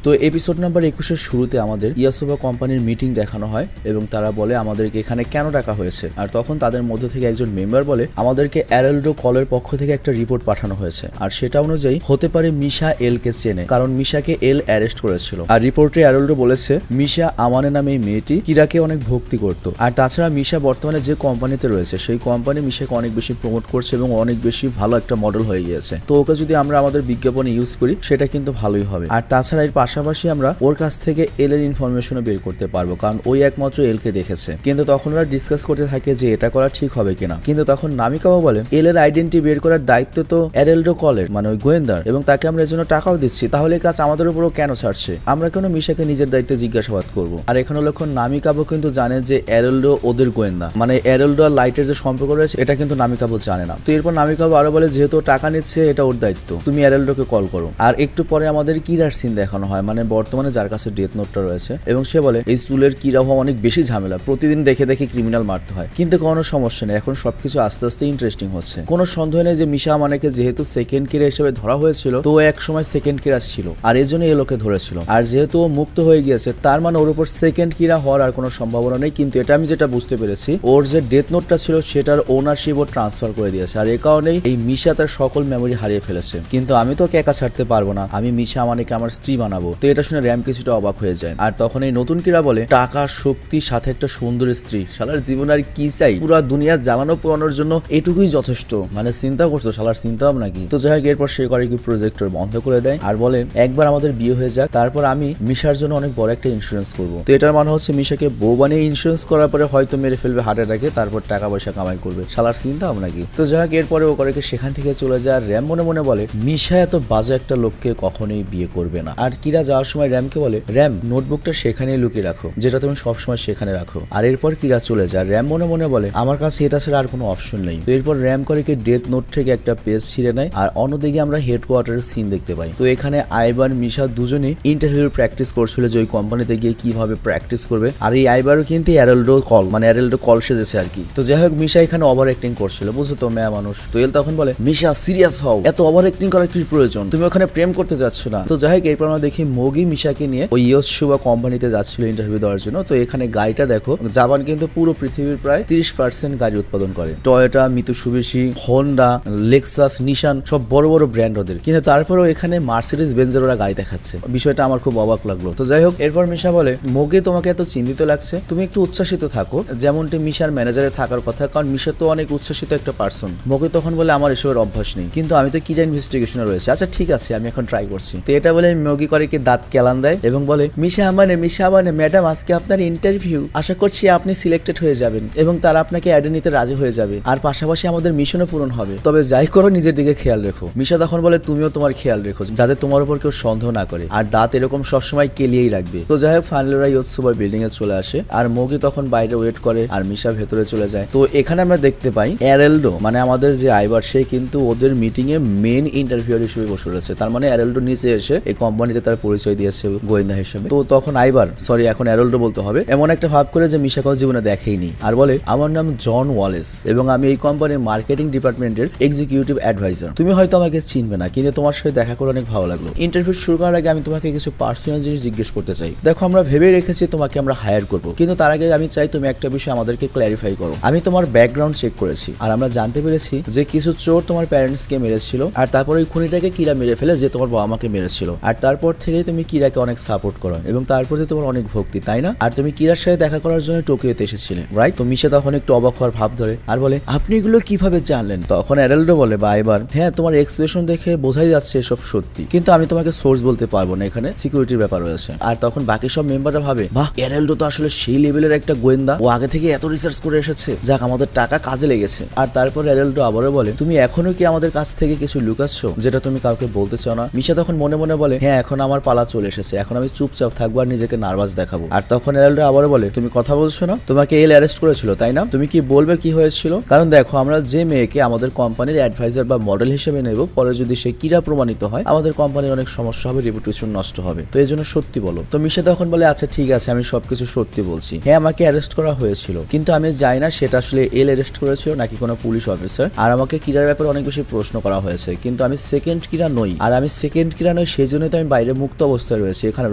তো episode number 21-এর শুরুতে আমাদের ইয়াসোবা কোম্পানির মিটিং দেখানো হয় এবং তারা বলে আমাদেরকে এখানে কেন ডাকা হয়েছে। আর তখন তাদের মধ্য থেকে একজন মেম্বার বলে আমাদেরকে অ্যারেলডো কলের পক্ষ থেকে একটা রিপোর্ট পাঠানো হয়েছে, আর সেটা অনুযায়ী হতে পারে মিশা এলকে চেনে, কারণ মিশাকে এল অ্যারেস্ট করেছিল। আর রিপোর্টে অ্যারেলডো বলেছে মিশা আমানে নামে এই মেয়েটি কিরাকে অনেক ভক্তি করত। আর তাছাড়া মিশা বর্তমানে যে কোম্পানিতে রয়েছে সেই কোম্পানি মিশাকে অনেক বেশি প্রমোট করছে এবং অনেক বেশি ভালো একটা মডেল হয়ে গিয়েছে। তো ওকে যদি আমরা আমাদের বিজ্ঞাপনে ইউজ করি সেটা কিন্তু ভালোই হবে। আর তাছাড়া এর পাশাপাশি আমরা ওর কাছ থেকে এল এর ইনফরমেশনও বের করতে পারবো, কারণ ওই একমাত্র এলকে দেখেছে। কিন্তু তখন ওরা ডিসকাস করতে থাকে যে এটা করা ঠিক হবে কিনা। কিন্তু তখন নামিকাওয়া বলে এল এর আইডেন্টি বের করার দায়িত্ব তো অ্যারেলডো কলের মানে ওই গোয়েন্দার, এবং তাকে আমরা এর জন্য টাকাও দিচ্ছি, তাহলে কাজ আমাদের উপরও কেন ছাড়ছে? আমরা কেন মিশাকে নিজের দায়িত্বে জিজ্ঞাসাবাদ করবো? আর এখানে লক্ষ্য নামিকাবো কিন্তু জানে যে অ্যারেলডো ওদের গোয়েন্দা, মানে অ্যারেলডো আর লাইটের যে সম্পর্ক রয়েছে এটা কিন্তু নামিকাবো জানে না। তো এরপর নামিকাবো আরো বলে যেহেতু টাকা নিচ্ছে এটা ওর দায়িত্ব, তুমি অ্যারেলডোকে কল করো। আর একটু পরে আমাদের কিরার সিন দেখানো হয়, মানে বর্তমানে যার কাছে ডেথ নোটটা রয়েছে, এবং সে বলে এই চুলের কিরা হওয়া অনেক বেশি ঝামেলা, প্রতিদিন দেখে দেখে ক্রিমিনাল মারতে হয়, কিন্তু কোনো সমস্যা নেই, এখন সবকিছু আস্তে আস্তে ইন্টারেস্টিং হচ্ছে। কোনো সন্দেহ নেই যে মিশা আমানেকে যেহেতু সেকেন্ড কিরা হিসেবে ধরা হয়েছিল, তো এক সময় সেকেন্ড কিরা ছিল আর এই জন্য এলোকে ধরেছিল। আর যেহেতু ও মুক্ত হয়ে গিয়েছে তার মানে ওর উপর সেকেন্ড কিরা হওয়ার আর কোনো সম্ভাবনা নেই। কিন্তু এটা আমি যেটা বুঝতে পেরেছি, ওর যে ডেথ নোটটা ছিল সেটার ওনারশিপ ও ট্রান্সফার করে দিয়েছে, আর এ কারণেই এই মিশা তার সকল মেমোরি হারিয়ে ফেলেছে। কিন্তু আমি তো একা ছাড়তে পারবো না, আমি মিশা আমানেকে আমার স্ত্রী বানাবো। তো এটা শুনে র্যাম কিছুটা অবাক হয়ে যায়। আর তখন এই নতুন কিরা বলে টাকা শক্তির সাথে একটা সুন্দর স্ত্রী, শালার জীবন আর কি চাই? পুরো দুনিয়া জ্বালানো পোড়ানোর জন্য এটুকুই যথেষ্ট। মানে চিন্তা করছো শালার চিন্তা ভাবনা কি? তো যাই হোক এরপর সে করে কি প্রজেক্টর বন্ধ করে দেয় আর বলে একবার আমাদের বিয়ে হয়ে যাক, তারপর আমি মিশার জন্য অনেক বড় একটা ইন্স্যুরেন্স করবো। তো এটার মানে হচ্ছে মিশাকে বউ বানিয়ে ইন্স্যুরেন্স করার পরে হয়তো মেরে ফেলবে হার্ট অ্যাটাকে, তারপর টাকা পয়সা কামাই করবে। শালার চিন্তা ভাবনা কি? তো যাই হোক এরপরে ও করে সেখান থেকে চলে যায়। আর র্যাম মনে মনে বলে মিশা এত বাজে একটা লোককে কখনোই বিয়ে করবে না। আর কিরা যাওয়ার সময় র্যামকে বলে র্যাম নোটবুকটা সেখানেই লুকিয়ে রাখো, যেটা তুমি সবসময় সেখানে রাখো। আর এরপর কিরা চলে যায়। র্যাম মনে মনে বলে আমার কাছে এটা ছাড়া আর কোনো অপশন নেই। তো এরপর র্যাম করে কি ডেথ নোট থেকে একটা পেজ ছিঁড়ে নেয়। আর অন্যদিকে আমরা হেডকোয়ার্টারের সিন দেখতে পাই। তো এখানে আইবার মিশা দুজনেই ইন্টারভিউ প্র্যাকটিস করছিল যে ওই কোম্পানিতে গিয়ে কিভাবে প্র্যাকটিস করবে। আর এই আইবারও কিন্তু অ্যারেলডো কল মানে অ্যারেলডো কল সেজেছে আর কি। তো যাই হোক মিশা এখানে ওভার অ্যাক্টিং করছিল, বুঝছো তো মেয়া মানুষ। তো এল তখন বলে মিশা সিরিয়াস হও, এত ওভার অ্যাক্টিং করার কি প্রয়োজন? তুমি ওখানে প্রেম করতে যাচ্ছ না। তো যাই হোক এরপর আমরা দেখি মোগি মিশাকে নিয়ে ওই ইয়াসোবা কোম্পানিতে যাচ্ছিল ইন্টারভিউ দেওয়ার জন্য। তো এখানে গাড়িটা দেখো, জাপান কিন্তু পুরো পৃথিবীর প্রায় 30% গাড়ি উৎপাদন করে। টয়োটা, মিতুসুবিশি, হোন্ডা, লেক্সাস, নিশান সব বড় বড় ব্র্যান্ড ওদের, কিন্তু তারপরেও এখানে মার্সিডিজ বেঞ্জের ওরা গাড়ি দেখাচ্ছে। বিষয়টা আমার খুব অবাক লাগলো। তো যাই হোক এরপর মিশা বলে মোগে তোমাকে এত চিন্তিত লাগছে, তুমি একটু উচ্ছ্বাসিত থাকো যেমনটি মিশার ম্যানেজারে থাকার কথা, কারণ মিশা তো অনেক উচ্ছ্বাসিত একটা পার্সন। মোগে তখন বলে আমার এসবের অভ্যাস নেই, কিন্তু আমি তো কিরা ইনভেস্টিগেশনে রয়েছে। আচ্ছা ঠিক আছে আমি এখন ট্রাই করছি। তো এটা বলে মোগি করে কি দাঁত কেলান দেয় এবং বলে মিশা আমানে ম্যাডাম আজকে আপনার ইন্টারভিউ, আশা করছি আপনি সিলেক্টেড হয়ে যাবেন এবং তারা আপনাকে অ্যাডে নিতে রাজি হয়ে যাবে, আর পাশাপাশি আমাদের মিশনও পূরণ হবে। তবে যাই করো নিজের দিকে খেয়াল রেখো। মিশা তখন বলে তুমিও তোমার খেয়াল রেখো যাতে তোমার উপর কেউ সন্দেহ না করে, আর দাঁত এরকম সবসময় কেলিয়েই রাখবে। তো যাই হোক ফাইনালি ওরা ইয়াসোবার বিল্ডিং এ চলে আসে আর মোগি তখন বাইরে ওয়েট করে আর মিশা ভেতরে চলে যায়। তো এখানে আমরা দেখতে পাই অ্যারেলডো মানে আমাদের যে আইবার সে কিন্তু ওদের মিটিং এ মেন ইন্টারভিউয়ার হিসেবে বসে রয়েছে। তার মানে অ্যারেলডো নিচে এসে এই কোম্পানিতে তার পরিচয় দিয়েছে গোয়েন্দা হিসেবে। তো তখন আইবার সরি এখন অ্যারেলডো বলতে হবে এমন একটা ভাব করে যে মিশা কাউ জীবনে দেখেইনি, আর বলে আমার নাম জন ওয়ালেস এবং আমি এই কোম্পানির মার্কেটিং ডিপার্টমেন্টের এক্সিকিউটিভ অ্যাডভাইজার। তুমি হয়তো আমাকে চিনবে না, কিন্তু তোমার সাথে দেখা করে অনেক ভালো লাগলো। ইন্টারভিউ শুরু করার আগে আমি তোমাকে কিছু পার্সোনাল জিনিস জিজ্ঞেস করতে চাই। দেখো আমরা ভেবে রেখেছি তোমাকে আমরা হায়ার করব, কিন্তু তার আগে আমি চাই তুমি একটা বিষয় আমাদেরকে ক্ল্যারিফাই করো। আমি তোমার ব্যাকগ্রাউন্ড চেক করেছি আর আমরা জানতে পেরেছি যে কিছু চোর তোমার প্যারেন্টস কে মেরেছিল, আর তারপর ওই খুনিটাকে কিরা মেরে ফেলে যে তোমার বাবা মাকে মেরেছিল। আর তারপর থেকে তুমি কিরাকে অনেক সাপোর্ট করো এবং তার প্রতি তোমার অনেক ভক্তি, তাই না? আর তুমি কিরার সাথে দেখা করার জন্য টোকিওতে এসেছিলে, রাইট? তো মিশা তখন একটু অবাক হওয়ার ভাব ধরে আর বলে আপনি এগুলো কিভাবে জানলেন? তখন অ্যারেলডো বলে বা এবার হ্যাঁ তোমার এক্সপ্রেশন দেখে বোঝাই যাচ্ছে এসব সত্যি, কিন্তু আমি তোমাকে সোর্স বলতে পারবো না, এখানে সিকিউরিটির ব্যাপার রয়েছে। আর তখন বাকি সব মেম্বাররা ভাবে বাহ অ্যারেলডো তো আসলে সেই লেভেলের একটা গোয়েন্দা, ও আগে থেকে এত রিসার্চ করে এসেছে, যাক আমাদের টাকা কাজে লেগেছে। আর তারপর অ্যারেলডো আবারও বলে তুমি এখনো কি আমাদের কাছ থেকে কিছু লুকাচ্ছ যেটা তুমি কাউকে বলতে চাও না? মিশা তখন মনে মনে বলে হ্যাঁ এখন আমার পালা চলে এসেছে, এখন আমি চুপচাপ থাকবো আর নিজেকে নার্ভাস দেখাবো। আর তখন অ্যারেলডো আবারও বলে তুমি কথা বলছো না, তোমাকে এল অ্যারেস্ট করেছিল তাই না? তুমি কি বলবে কি হয়েছিল? কারণ দেখো আমরা যে মেয়েকে আমাদের কোম্পানির অ্যাডভাইজার বা মডেল হিসেবে নেব, পরে যদি সে কিরা প্রমাণিত হয় আমাদের কোম্পানির অনেক সমস্যা হবে, রেপুটেশন নষ্ট হবে, তো এই জন্য সত্যি বলো। তো মিশা তখন বলে আচ্ছা ঠিক আছে আমি সবকিছু সত্যি বলছি, হ্যাঁ আমাকে অ্যারেস্ট করা হয়েছিল, কিন্তু আমি জানি না সেটা আসলে এল অ্যারেস্ট করেছিল নাকি কোনো পুলিশ অফিসার। আর আমাকে কিরার ব্যাপারে অনেক বেশি প্রশ্ন করা হয়েছে, কিন্তু আমি সেকেন্ড কিরা নই, আর আমি সেকেন্ড কিরা নই সেই জন্যই তো আমি বাইরে মুখ মুক্ত অবস্থায় রয়েছি, এখানে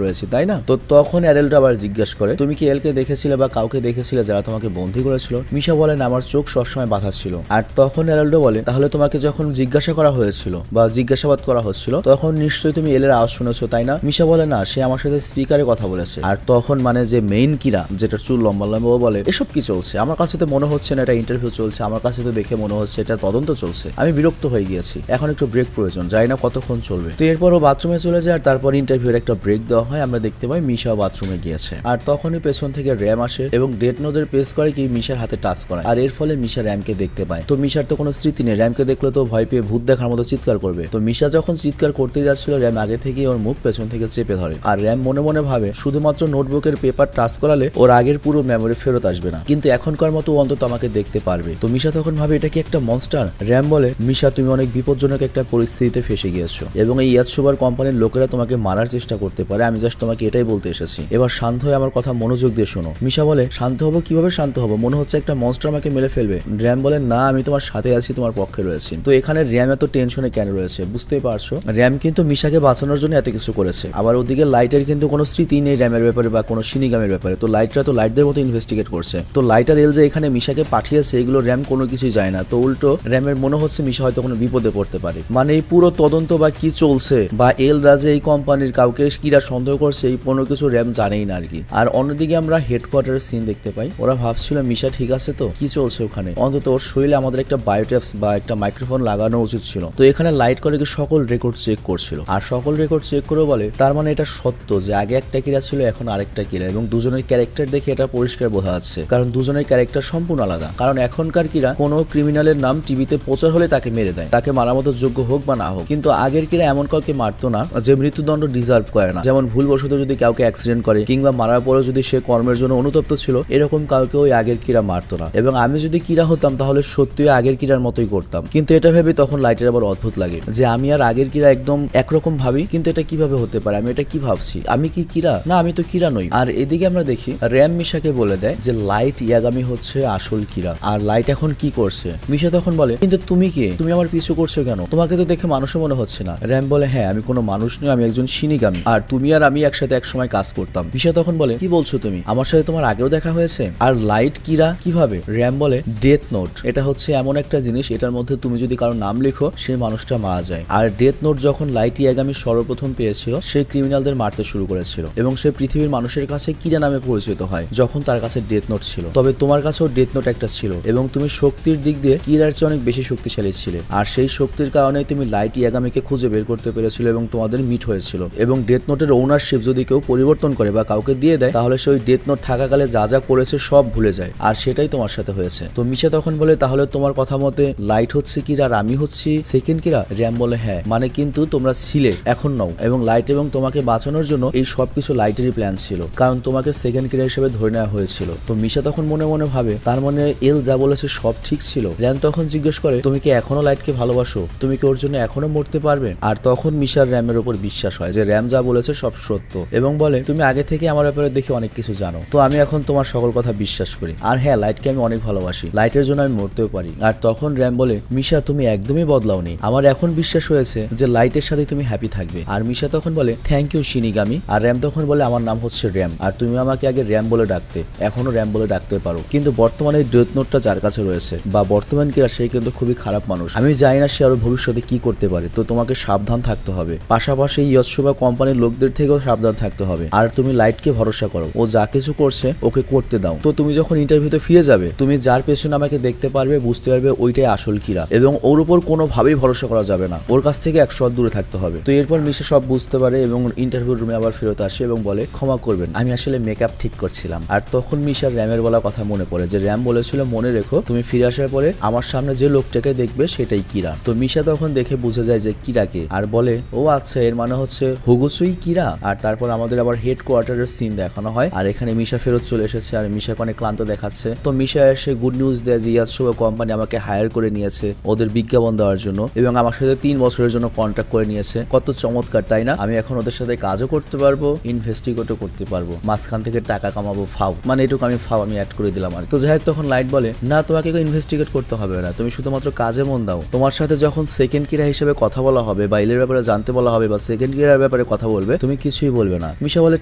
রয়েছি, তাই না? তো তখন অ্যারেলডো আবার জিজ্ঞাসা করে, তুমি কি এলকে দেখেছিলে বা কাউকে দেখেছিলে যারা তোমাকে বন্দী করেছিল? মিশা বলেন, আমার চোখ সবসময় বাঁধা ছিল। আর তখন অ্যারেলডো বলে, তাহলে তোমাকে যখন জিজ্ঞাসা করা হয়েছিল বা জিজ্ঞাসাবাদ করা হচ্ছিল তখন নিশ্চয়ই তুমি এলের আওয়াজ শুনেছো, তাই না? মিশা বলে, না, সে আমার সাথে স্পিকারে কথা বলেছে। আর তখন মানে যে মেইন কিরা, যেটা চুল লম্বা লম্বা, ও বলে, এসব কি চলছে? আমার কাছে তো মনে হচ্ছে না এটা ইন্টারভিউ চলছে, আমার কাছে তো দেখে মনে হচ্ছে এটা তদন্ত চলছে। আমি বিরক্ত হয়ে গিয়েছি, এখন একটু ব্রেক প্রয়োজন, জানি না কতক্ষণ চলবে। তো এরপর ও বাথরুমে চলে যায় আর তারপর ইন্টারভিউর একটা ব্রেক দেওয়া হয়। আমরা দেখতে পাই মিশা বাথরুমে গিয়েছে আর তখনই পেছন থেকে র্যাম আসে এবং ডেথ নোটের প্রেস করে কি মিশার হাতে টাচ করায়। আর এর ফলে মিশা র্যামকে দেখতে পায়। তো মিশার তো কোনো স্মৃতি নেই, র্যামকে দেখলে তো ভয় পেয়ে ভূত দেখার মতো চিৎকার করবে। তো মিশা যখন চিৎকার করতে যাচ্ছিল র্যাম আগে থেকে ওর মুখ পেছন থেকে চেপে ধরে। আর র্যাম মনে মনে ভাবে শুধুমাত্র নোটবুকের পেপার টাচ করালে ওর আগের পুরো মেমোরি ফেরত আসবে না, কিন্তু এখনকার মতো অন্তত আমাকে দেখতে পারবে। তো মিশা তখন ভাবে এটা কি একটা মনস্টার? র্যাম বলে, মিশা, তুমি অনেক বিপজ্জনক একটা পরিস্থিতিতে ফেসে গিয়েছো এবং এই ইয়াতসুবার কোম্পানির লোকেরা তোমাকে মারার চেষ্টা করতে পারে। আমি জাস্ট তোমাকে এটাই বলতে এসেছি, এবার শান্ত হয়ে আমার কথা মনোযোগ দিয়ে শোনো। মিশা বলে, শান্ত হবো? কিভাবে শান্ত হবো? মনে হচ্ছে একটা মনস্টার আমাকে মেরে ফেলবে। র্যাম বলে, না, আমি তোমার সাথে আছি, তোমার পক্ষে রয়েছি। তো এখানে র্যাম এত টেনশনে কেন রয়েছে বুঝতেই পারছো। র্যাম কিন্তু মিশাকে বাঁচানোর জন্য এত কিছু করেছে। আবার ওদিকে লাইটের কিন্তু কোনো স্মৃতি নেই র্যামের ব্যাপারে বা কোনো শিনিগামের ব্যাপারে। তো লাইটরা তো লাইটদের মতো ইনভেস্টিগেট করছে। তো লাইটার এল যে এখানে মিশাকে পাঠিয়েছে এগুলো র্যাম কোনো কিছুই যায় না। তো উল্টো র্যামের মনে হচ্ছে মিশা হয়তো কোনো বিপদে পড়তে পারে। মানে এই পুরো তদন্ত বা কি চলছে বা এল রাজে এই কোম্পানির কাউকে কিরা সন্দেহ করছে এই কোনো কিছু র্যাম জানেই না আর কি। আর অন্যদিকে আমরা হেডকোয়ার্টারের সিন দেখতে পাই। ওরা ভাবছিল মিশা ঠিক আছে তো, কি চলছে ওখানে, অন্তত ওর শরীরে আমাদের একটা বায়োটেপস বা একটা মাইক্রোফোন লাগানো উচিত ছিল। তো এখানে লাইট করে কি সকল রেকর্ড চেক করছিল আর সকল রেকর্ড চেক করে বলে তার মানে এটা সত্য যে আগে একটা কিরা ছিল এখন আরেকটা কিরা, এবং দুজনের ক্যারেক্টার দেখে এটা পরিষ্কার বোঝা যাচ্ছে কারণ দুজনের ক্যারেক্টার সম্পূর্ণ আলাদা। কারণ এখনকার কিরা কোনো ক্রিমিনালের নাম টিভিতে প্রচার হলে তাকে মেরে দেয়, তাকে মারার মতো যোগ্য হোক বা না হোক, কিন্তু আগের কিরা এমন কাউকে মারতো না যে মৃত্যুদণ্ড ডিজার্ভ করে না। যেমন ভুলবশত যদি কাউকে অ্যাক্সিডেন্ট করে কিংবা মারার পরে যদি সে কর্মের জন্য অনুতপ্ত ছিল এরকম কাউকে ওই আগের কিরা মারতো না। এবং আমি যদি কিরা হতাম তাহলে সত্যিই আগের কিরার মতোই করতাম। কিন্তু এটা ভেবে তখন লাইটের আবার অদ্ভুত লাগে যে আমি আর আগের কিরা একদম একরকম ভাবি, কিন্তু এটা কিভাবে হতে পারে, আমি এটা কি ভাবছি, আমি কি কিরা? না, আমি তো কিরা নই। আর এদিকে আমরা দেখি র্যাম মিশাকে বলে দেয় যে লাইট ইয়াগামি হচ্ছে আসল কিরা আর লাইট এখন কি করছে। মিশা তখন বলে, কিন্তু তুমি কে? তুমি আমার পিছু করছো কেন? তোমাকে তো দেখে মানুষও মনে হচ্ছে না। র্যাম বলে, হ্যাঁ, আমি কোনো মানুষ নই, আমি একজন শিনিগামি আর তুমি আর আমি একসাথে একসময় কাজ করতাম। মিশা তখন বলে, কি বলছো তুমি? আমার সাথে তোমার আগেও দেখা হয়েছে? আর লাইট কিরা কিভাবে? র্যাম বলে, ডেথ নোট এটা হচ্ছে এমন একটা জিনিস এটার মধ্যে তুমি যদি কারো নাম লিখো সেই মানুষটা মারা যায়। আর ডেথ নোট যখন লাইট ইয়াগামি সর্বপ্রথম পেয়েছিল সে ক্রিমিনালদের মারতে শুরু করেছিল এবং সে পৃথিবীর মানুষের কাছে কিরা নামে পরিচিত হয় যখন তার কাছে ডেথ নোট ছিল। তবে তোমার কাছেও ডেথ নোট একটা ছিল এবং তুমি শক্তির দিক দিয়ে কিরার চেয়ে অনেক বেশি শক্তিশালী ছিলে আর সেই শক্তির কারণে তুমি লাইট ইয়াগামিকে খুঁজে বের করতে পেরেছিল এবং তোমাদের মিট হয়েছিল। এবং ডেথ নোটের ওনারশিপ যদি কেউ পরিবর্তন করে বা কাউকে দিয়ে দেয় তাহলে সে ওই ডেথ নোট থাকাকালে যা যা করেছে সব ভুলে যায় আর সেটাই তোমার সাথে হয়েছে। তো মিশা তখন বলে, তাহলে তোমার কথা মতে লাইট হচ্ছে কিরা আর আমি হচ্ছি সেকেন্ড কিরা? র্যাম বলে, হ্যাঁ, মানে কিন্তু তোমরা ছিলে, এখন নও। এবং লাইট এবং তোমাকে বাঁচানোর জন্য এই সবকিছু লাইটেরই প্ল্যান ছিল কারণ তোমাকে সেকেন্ড কিরা হিসেবে ধরে নেওয়া হয়েছিল। তো মিশা তখন মনে মনে ভাবে তার মানে এল যা বলেছে সব ঠিক ছিল। র্যাম তখন জিজ্ঞেস করে, তুমি কি এখনো লাইটকে ভালোবাসো? তুমি কি ওর জন্য এখনো মরতে পারবে? আর তখন মিশার র্যামের উপর বিশ্বাস হয় যে র্যাম যা বলেছে সব সত্য এবং বলে, তুমি আগে থেকে আমার ব্যাপারে দেখে অনেক কিছু জানো, তো আমি এখন তোমার সকল কথা বিশ্বাস করি। আর হ্যাঁ, লাইটকে আমি অনেক ভালোবাসি, লাইটের জন্য আমি মরতেও পারি। আর তখন র্যাম বলে, মিশা তুমি একদমই বদলাওনি, আমার এখন বিশ্বাস হয়েছে যে লাইটের সাথে তুমি হ্যাপি থাকবে। আর মিশা তখন বলে, থ্যাংক ইউ শিনিগামি। আর র্যাম তখন বলে, আমার নাম হচ্ছে র্যাম আর তুমি আমাকে আগে র্যাম বলে ডাকতে, এখনো র্যাম বলে ডাকতে পারো, কিন্তু বর্তমানে ডেথ নোটটা যার কাছে রয়েছে বা বর্তমান কিরা সে কিন্তু খুবই খারাপ মানুষ, আমি জানি না সে আরো ভবিষ্যতে কি করতে পারে, তো তোমাকে সাবধান থাকতে হবে, পাশাপাশি ইয়াতসুবা কোম্পানির লোকদের থেকেও সাবধান থাকতে হবে। আর তুমি লাইটকে ভরসা করো, ও যা কিছু করছে ওকে করতে দাও। তো তুমি যখন ইন্টারভিউতে ফিরে যাবে তুমি যার পেছনে আমাকে দেখতে পারবে, বুঝতে পারবে ওইটাই আসল কিরা এবং ওর উপর কোনোভাবেই ভরসা করা যাবে না, ওর কাছ থেকে 100 হাত দূরে থাকতে হবে। তো এরপর মিশা সব বুঝতে পারে এবং ইন্টারভিউ রুমে আবার ফেরত আসে এবং বলে, ক্ষমা করবেন, আমি আসলে মেকআপ ঠিক করছিলাম। আর তখন মিশার র্যামের বলা কথা মনে পড়ে যে র্যাম বলেছিল মনে রেখো তুমি ফিরে আসার পরে আমার সামনে যে লোকটাকে দেখবে সেটাই কিরা। তো মিশা তখন দেখে বুঝে যায় যে কিরাকে আর বলে, ও আচ্ছা, এর মানে হচ্ছে হুগুসুই কিরা। আর তারপর আমাদের আবার হেডকোয়ার্টারের সিন দেখানো হয় আর এখানে মিশা ফেরত চলে এসেছে আর মিশাকে অনেক ক্লান্ত দেখাচ্ছে। তো মিশা এসে গুড নিউজ দেয় যে ইয়াতসুবা কোম্পানি আমাকে হায়ার করে নিয়েছে ওদের বিজ্ঞাপন দেওয়ার জন্য এবং আমার সাথে 3 বছরের জন্য কন্ট্রাক্ট করে নিয়েছে। কত চমৎকার, তাই না? আমি এখন ওদের সাথে কাজও করতে পারবো, ইনভেস্টিগেটও করতে পারবো, মাঝখান থেকে টাকা কামাবো, ফাও, মানে এটুকু আমি ফাও আমি অ্যাড করে দিলাম আর। তো যাই হোক, তখন লাইট বলে, না, তোমাকে ইনভেস্টিগেট করতে হবে না, তুমি শুধুমাত্র কাজে মন দাও। তোমার সাথে যখন সেকেন্ড কিরা হিসেবে কথা বলা হবে বা এলের ব্যাপারে জানতে বলা হবে বা সেকেন্ড কিরার ব্যাপারে কথা বলবে, তুমি কিছুই বলবে না। মিশা বলে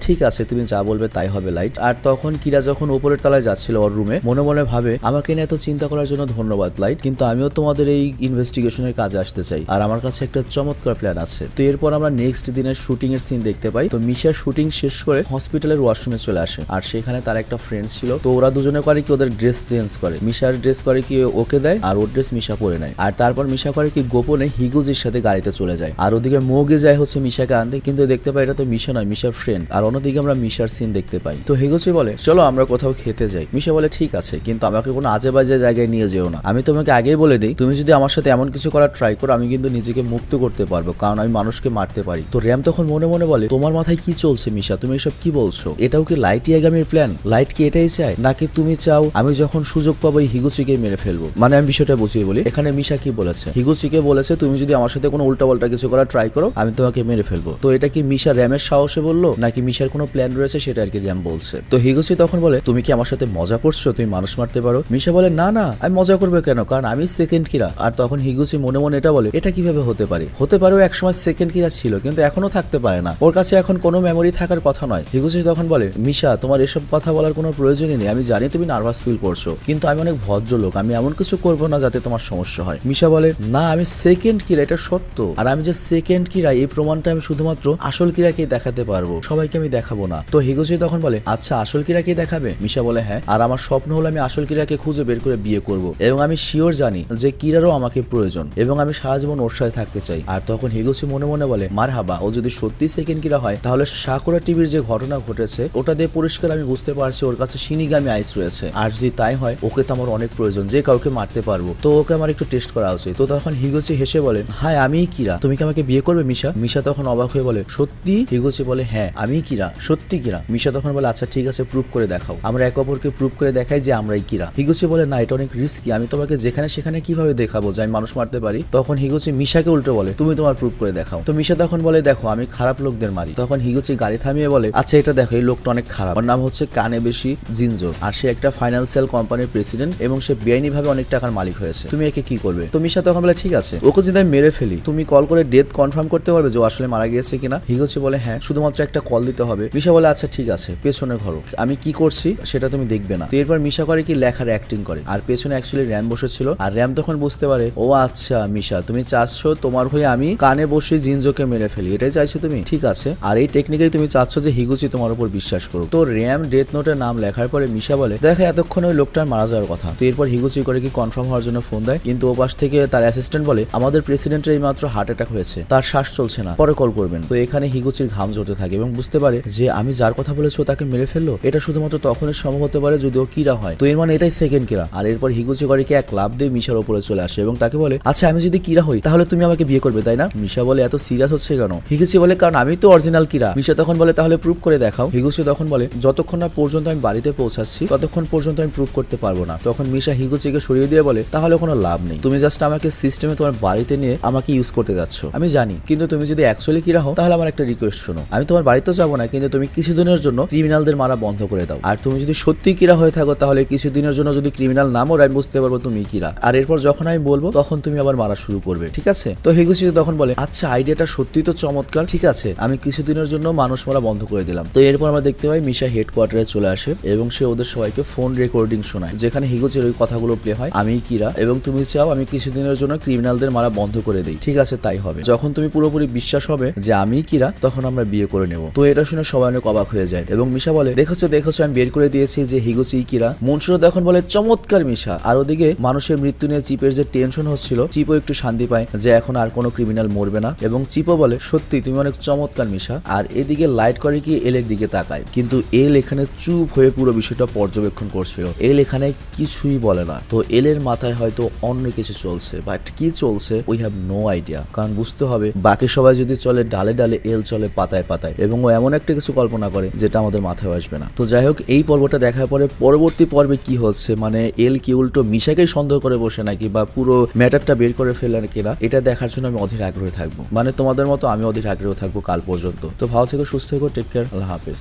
ঠিক আছে, তুমি যা বলবে তাই হবে লাইট। আর তখন কিরা যখন উপরের তলায় যাচ্ছিল ওর রুমে, মনে মনে ভাবে আমাকে নিয়ে এত চিন্তা করার জন্য ধন্যবাদ লাইট, কিন্তু আমিও তোমাদের এই ইনভেস্টিগেশনের কাজে আসতে চাই, আর আমার কাছে একটা চমৎকার প্ল্যান আছে। তো এরপর আমরা নেক্সট দিনের শুটিং এর সিন দেখতে পাই। তো মিশার শুটিং শেষ করে হসপিটালের ওয়াশরুমে চলে আসে, আর সেখানে তার একটা ফ্রেন্ড ছিল। তো ওরা দুজনে করে কি ওদের ড্রেস চেঞ্জ করে, মিশার ড্রেস করে কি ওকে দেয়, আর ওর ড্রেস মিশা পরে নেয়। আর তারপর মিশা করে কি গোপনে হিগুজির সাথে গাড়িতে চলে যায়, আর ওদিকে মোগে যায় হচ্ছে মিশাকে আনতে, কিন্তু দেখতে পাই এটা তো মিশা নয়, মিশার ফ্রেন্ড। আর অন্যদিকে আমরা মিশার সিন দেখতে পাই। তো হিগুজি বলে চলো আমরা কোথাও খেতে যাই। মিশা বলে ঠিক আছে, কিন্তু আমাকে কোনো আজে বাজে জায়গায় নিয়ে যেও না। আমি তোমাকে আগেই বলে দিই, তুমি যদি আমার সাথে এমন কিছু করার ট্রাই করো, আমি কিন্তু নিজেকে মুক্ত করতে পারবো, কারণ আমি মানুষকে মারতে পারি। তো র্যাম তখন মনে মনে বলে তোমার মাথায় কি চলছে মিশা, তুমি এসব কি বলছো? এটাও কি লাইটই আগামীর প্ল্যান? লাইট কি এটাই চায়, নাকি তুমি চাও আমি যখন সুযোগ পাবো এই হিগুচিকে মেরে ফেলবো? মানে আমি বিষয়টা বুঝিয়ে বলি, এখানে মিশা কি বলেছে, হিগুচিকে বলেছে তুমি যদি আমার সাথে কোনো উল্টাপাল্টা কিছু করার ট্রাই করো, আমি তোমাকে মেরে ফেলবো। তো এটা কি মিশা র্যামের সাহসে বললো, নাকি মিশার কোনো প্ল্যান রয়েছে সেটা আর কি র্যাম বলছে। তো হিগুচি তখন বলে তুমি কি আমার সাথে মজা করছো, তুমি মানুষ মারতে পারো? মিশা বলে না না, আমি মজা করবো কেন, কারণ আমি সেকেন্ড কিরা। আর তখন হিগুচি মনে মনে এটা বলে এটা কিভাবে হতে পারে, হতে পারেও একসময় সেকেন্ড কিরা ছিল, কিন্তু এখনো থাকতে পারে না, ওর কাছে এখন কোনো মেমোরি থাকার কথা নয়। হিগুচি তখন বলে মিশা তোমার এসব কথা বলার কোনো প্রয়োজনই নেই, আমি জানি তুমি নার্ভাস ফিল করছো, কিন্তু আমি অনেক ভদ্রলোক, আমি এমন কিছু করবো না যাতে তোমার সমস্যা হয়। মিশা বলে না আমি সেকেন্ড কিরা, এটা সত্য, আর আমি যে সেকেন্ড কিরা এই প্রমাণটা আমি শুধুমাত্র আসল কিরাকে দেখাতে পারবো, সবাইকে আমি দেখাবো না। তো হিগুচি তখন বলে আচ্ছা আসল কিরাকে দেখাবে? মিশা বলে হ্যাঁ, আর আমার স্বপ্ন হলো আমি আসল কিরাকে খুঁজে বের করে বিয়ে করব, এবং আমি শিওর জানি যে কিরারও আমাকে প্রয়োজন, এবং আমি সারা জীবন ওর সাথে থাকতে চাই। আর তখন হিগুচি মনে মনে বলে মারহাবা, ও যদি সত্যি সেকেন্ড কিরা হয়, তাহলে সাকুরা টিভির যে ঘটনা ঘটেছে ওটা দিয়ে পরিষ্কার আমি বুঝতে পারছি ওর কাছে শিনিগামি আইস রয়েছে, আর যদি তাই হয় ওকে তো আমার অনেক প্রয়োজন, যে কাউকে মারতে পারবো, তো ওকে আমার একটু টেস্ট করা উচিত। তো তখন হিগুচি হেসে বলে হাই আমি কিরা, তুমি কি আমাকে বিয়ে করবে মিশা? মিশা তখন অবাক হয়ে বলে সত্যি? হিগুচি বলে হ্যাঁ আমি কিরা, সত্যি কিরা। মিশা তখন বলে আচ্ছা ঠিক আছে, প্রুভ করে দেখাও, আমরা এক অপরকে প্রুভ করে দেখাই যে আমরাই কিরা। হিগুচি বলে না এটা অনেক রিস্কি, আমি তোমাকে যেখানে সেখানে কিভাবে দেখাবো যে আমি মানুষ মারতে পারি? তখন হিগুচি মিশাকে উল্টো বলে তুমি তোমার প্রুভ করে দেখাও। তো মিশা তখন বলে দেখো আমি খারাপ লোকদের মারি। তখন হিগুচি গাড়ি থামিয়ে বলে আচ্ছা এটা দেখো, এই লোকটা অনেক খারাপ, ওর নাম হচ্ছে কানেবেশি জিনজো, আর সে একটা ফাইন্যান্সিয়াল কোম্পানির প্রেসিডেন্ট, এবং সে বেআইনি ভাবে অনেক টাকার মালিক হয়েছে, তুমি একে কি করবে? তো মিশা তখন বলে ঠিক আছে, ওকে যদি আমি মেরে ফেলি তুমি কল করে ডেথ কনফার্ম করতে পারবে যে ও আসলে মারা গিয়েছে কিনা? হিগুচি বলে হ্যাঁ, শুধুমাত্র একটা কল দিতে হবে। মিশা বলে আচ্ছা ঠিক আছে, পেছনে ঘরো, আমি কি করছি সেটা তুমি দেখবে না। তো এরপর মিশা করে কি লেখার অ্যাক্টিং করে, আর পেছনে অ্যাকচুয়ালি র্যাম বসেছিল, আর র্যাম তখন বুঝতে পারে ও আচ্ছা মিশা তুমি চাচ্ছ তোমার হয়ে আমি কানে বসে জিনজোকে মেরে ফেলি, এটাই চাইছো তুমি? ঠিক আছে, আর এই টেকনিকেই তুমি চাচ্ছ যে হিগুচি তোমার উপর বিশ্বাস করো। তো র্যাম ডেথ নোটের নাম লেখার পরে মিশা বলে দেখো এতক্ষণ ওই লোকটার মারা যাওয়ার কথা। তো এরপর হিগুচি করে কি কনফার্ম হওয়ার জন্য ফোন দেয়, কিন্তু ও পাশ থেকে তার অ্যাসিস্ট্যান্ট বলে আমাদের প্রেসিডেন্টের এই মাত্র হার্ট অ্যাটাক হয়েছে, তার শ্বাস চলছে না, পরে কল করবেন। তো এখানে হিগুচির ঘাম ঝরতে থাকে এবং বুঝতে পারে যে আমি যার কথা বলেছি তাকে মেরে ফেললো, এটা শুধুমাত্র তখনই সম্ভব হতে পারে যদি ও কিরা হয়, তো এর মানে এটাই সেকেন্ড কিরা। আর এরপর হিগুচি করে কি এক লাফ দিয়ে মিশার উপরে চলে আসে এবং তাকে বলে আচ্ছা আমি যদি কিরা হই তাহলে তুমি আমাকে বিয়ে করবে তাই না? মিশা বলে এত সিরিয়াস হচ্ছে কেন? হিগুচি বলে কারণ আমি তো অরিজিনাল কিরা। মিশা তখন বলে তাহলে প্রুভ করে দেখাও। হিগুচি তখন বলে যতক্ষণ না পর্যন্ত আমি বাড়িতে পৌঁছাচ্ছি ততক্ষণ পর্যন্ত আমি প্রুভ করতে পারবো না। তখন মিশা হিগুচিকে সরিয়ে দিয়ে বলে তাহলে কোনো লাভ নেই, তুমি জাস্ট আমাকে সিস্টেমে তোমার বাড়িতে নিয়ে আমাকে ইউজ করতে যাচ্ছ, আমি জানি, কিন্তু তুমি যদি অ্যাকচুয়ালি কিরা হও তাহলে আমার একটা রিকোয়েস্ট শোনো, আমি তোমার বাড়িতে যাবো না, কিন্তু তুমি কিছুদিনের জন্য ক্রিমিনালদের মারা বন্ধ করে দাও, আর তুমি যদি সত্যি কিরা হয়ে থাকো তাহলে কিছুদিনের জন্য যদি ক্রিমিনাল নামও আমি বুঝতে পারবো তুমি কিরা, আর এরপর যখন আমি বলবো তখন তুমি আবার মারা শুরু করবে, ঠিক আছে? তো হিগুচি তখন বলে আচ্ছা আইডিয়াটা সত্যি তো চমৎকার, ঠিক আছে আমি কিছুদিনের জন্য মানুষ মারা বন্ধ করে দিলাম। তো এরপর আমরা দেখতে পাই মিশা হেডকোয়ার্টারে চলে আসে এবং সে ওদের সবাইকে ফোন রেকর্ডিং শোনায় যেখানে হিগুচির ওই কথাগুলো প্লে হয়, আমি কিরা এবং তুমি চাও আমি কিছুদিনের জন্য ক্রিমিনালদের মারা বন্ধ করে দিই, ঠিক আছে তাই হবে, যখন তুমি পুরোপুরি বিশ্বাস হবে যে আমি কিরা তখন আমরা বিয়ে করে নেব। তো এটা শুনে সবাই অনেক অবাক হয়ে যায় এবং মিশা বলে দেখেছো দেখেছো আমি বের করে দিয়েছি যে হিগুচি কিরা। মনসুর তখন বলে চমৎকার মিশা। আর ওদিকে মানুষের মৃত্যু নিয়ে চিপের যে টেনশন হচ্ছিল চিপও একটু শান্তি পায় যে এখন আর কোনো ক্রিমিনাল মরবে না, এবং চিপও বলে সত্যি তুমি অনেক চমৎকার মিশা। আর এদিকে লাইট করে কি এলের দিকে তাকায়, কিন্তু এল এখানে চুপ হয়ে পুরো বিষয়টা পর্যবেক্ষণ করছিল, এল এখানে কিছুই বলে না। তো এলের মাথায় হয়তো অন্য কিছু চলছে, বাট কি চলছে উই হ্যাভ নো আইডিয়া, কারণ বুঝতে হবে বাকি সবাই যদি চলে ডালে ডালে এল চলে পাতায় পাতায়, এবং ও এমন একটা কিছু কল্পনা করে যেটা আমাদের মাথায় আসবে না। তো যাই হোক এই পর্বটা দেখার পরে পরবর্তী পর্বে কি হচ্ছে, মানে এল কি উল্টো মিশাকেই সন্দেহ করে বসে নাকি বা পুরো ম্যাটারটা বের করে ফেলেন কিনা, এটা দেখার জন্য আমি অধীর আগ্রহে থাকবো, মানে তোমাদের মতো আমি অধীর আগ্রহ থাকবো কাল পর্যন্ত। তো ভালো থেকো, সুস্থ থেকো, টেক কেয়ার, আল্লাহ হাফেজ।